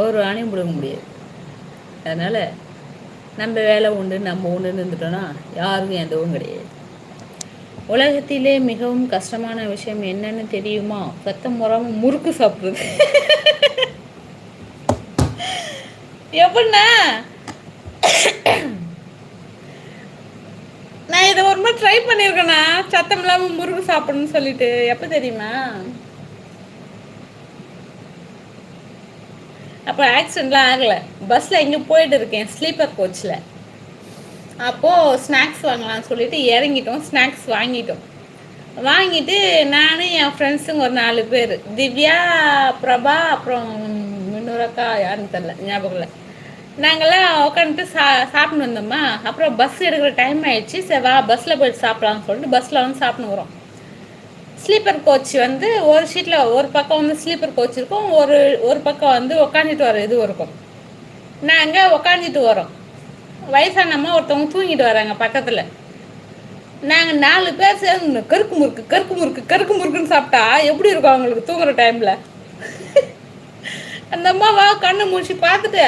ஒரு ஆணையும் பிடுங்க முடியாது. அதனால் நம்ம வேலை உண்டு, நம்ம உண்டுன்னு இருந்துட்டோன்னா யாருக்கும் எதுவும் கிடையாது. உலகத்திலே மிகவும் கஷ்டமான விஷயம் என்னன்னு தெரியுமா? சத்தம் வராமல் முறுக்கு சாப்பிட்றது. எப்படின்னா, நான் இதை ஒரு மாதிரி ட்ரை பண்ணியிருக்கேண்ணா, சத்தம் இல்லாமல் முறுக்கு சாப்பிடணும்னு சொல்லிட்டு. எப்போ தெரியுமா? அப்போ ஆக்சிடெண்ட்லாம் ஆகலை. பஸ்ஸில் எங்கே போயிட்டு இருக்கேன், ஸ்லீப்பர் கோச்சில். அப்போது ஸ்நாக்ஸ் வாங்கலாம்னு சொல்லிட்டு இறங்கிட்டோம். ஸ்நாக்ஸ் வாங்கிட்டு நான் என் ஃப்ரெண்ட்ஸுங்க ஒரு 4 பேர், திவ்யா, பிரபா, அப்புறம் இன்னொரு அக்கா யாருன்னு தெரில, ஞாபகம் இல்லை. நாங்கள்லாம் உட்காந்துட்டு சாப்பிட்டு வந்தோம்மா. அப்புறம் பஸ் எடுக்கிற டைம் ஆயிடுச்சு. சரி வா பஸ்ஸில் போயிட்டு சாப்பிட்லான்னு சொல்லிட்டு பஸ்ஸில் வந்து சாப்பிட்ணுக்குறோம். ஸ்லீப்பர் கோச் வந்து ஒரு ஷீட்டில் ஒரு பக்கம் வந்து ஸ்லீப்பர் கோச் இருக்கும், ஒரு பக்கம் வந்து உக்காந்துட்டு வர இது இருக்கும். நாங்கள் உக்காந்துட்டு வரோம். வயசானம்மா ஒருத்தவங்க தூங்கிட்டு வராங்க பக்கத்தில். நாங்கள் 4 பேர் சேர்ந்து கருக்கு முறுக்குன்னு சாப்பிட்டா எப்படி இருக்கும் அவங்களுக்கு தூங்குற டைமில்? அந்த அம்மாவா கண்ணை முடிச்சு பார்த்துட்டு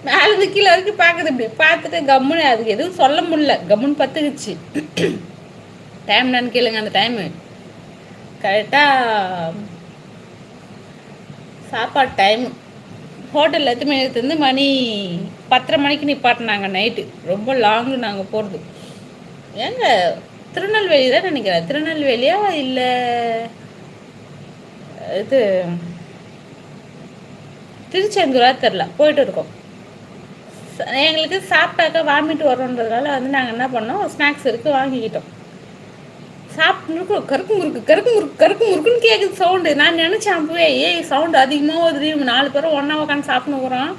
மேலே கீழே வரைக்கும் பார்க்குது. இப்படி பார்த்துட்டு கம்முன்னு, அதுக்கு எதுவும் சொல்ல முடியல, கம்முன்னு பத்துக்குச்சு. டைம் நான் கேளுங்க. அந்த டைமு கரெக்டாக சாப்பாடு டைமு. ஹோட்டலில் எத்தனை மணிக்கு இருந்து மணி 10:30 மணிக்கு நிப்பாட்டினாங்க நைட்டு. ரொம்ப லாங்கு நாங்கள் போகிறது. ஏங்க திருநெல்வேலி தான் நினைக்கிறேன். திருநெல்வேலியா இல்லை இது திருச்செந்தூரா தெரில, போயிட்டு இருக்கோம். எங்களுக்கு சாப்பிட்டாக்கா வாமிட்டு வரோன்றதுனால வந்து நாங்கள் என்ன பண்ணோம், ஸ்நாக்ஸ் இருக்குது வாங்கிக்கிட்டோம். சாப்பிட்டு கருக்கு முறுக்குன்னு கேட்குது சவுண்டு. நான் நினச்சேன் அப்பவே, சவுண்டு அதிகமாக வருது, 4 பேரும் ஒன்றா உட்காந்து சாப்பிட்ணுக்குறோம்,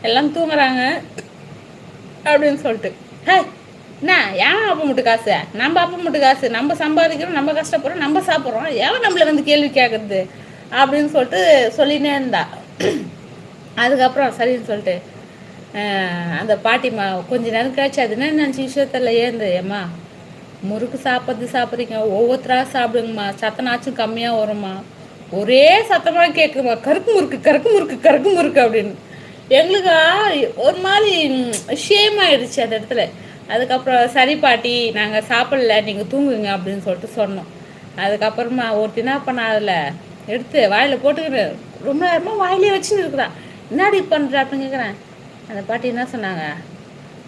எல்லாம் தூங்குறாங்க அப்படின்னு சொல்லிட்டு. ஹே என்ன ஏன் அப்போ மட்டும் காசு, நம்ம அப்போ மட்டும் காசு, நம்ம சம்பாதிக்கிறோம், நம்ம கஷ்டப்படுறோம், நம்ம சாப்பிட்றோம், ஏன் நம்மளை வந்து கேள்வி கேட்குறது அப்படின்னு சொல்லிட்டு சொல்லினே இருந்தா. அதுக்கப்புறம் சரின்னு சொல்லிட்டு அந்த பாட்டிம்மா கொஞ்ச நேரம் கழிச்சு, அது என்ன நினச்சி விஷயத்தில் ஏந்து, ஏம்மா முறுக்கு சாப்பிட்றீங்க, ஒவ்வொருத்தராக சாப்பிடுங்கம்மா, சத்தனாச்சும் கம்மியாக வரும்மா, ஒரே சத்தமாக கேட்குமா, கருக்கு முறுக்கு அப்படின்னு. எங்களுக்கு ஒரு மாதிரி ஷேம் ஆயிடுச்சு அந்த இடத்துல. அதுக்கப்புறம் சரி பாட்டி நாங்கள் சாப்பிடல, நீங்கள் தூங்குங்க அப்படின்னு சொல்லிட்டு சொன்னோம். அதுக்கப்புறமா ஒருத்தி என்ன பண்ண, அதில் எடுத்து வாயில் போட்டுக்கிட்டு ரொம்ப நேரமாக வாயிலே வச்சுன்னு இருக்கிறான். என்னடி பண்ணுற அப்படின்னு கேட்குறேன். அந்த பாட்டி என்ன சொன்னாங்க,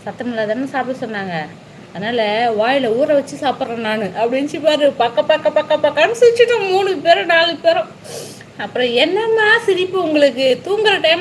சத்தம் இல்லாதானே சாப்பிட சொன்னாங்க, அதனால் வாயில் ஊற வச்சு சாப்பிட்றேன் நான் அப்படின்னு பாரு. பக்கன்னு சிரிச்சிட்டோம் 3 பேரும் 4 பேரும். அப்புறம் என்னம்மா சிரிப்பு உங்களுக்கு, தூங்குற டைம்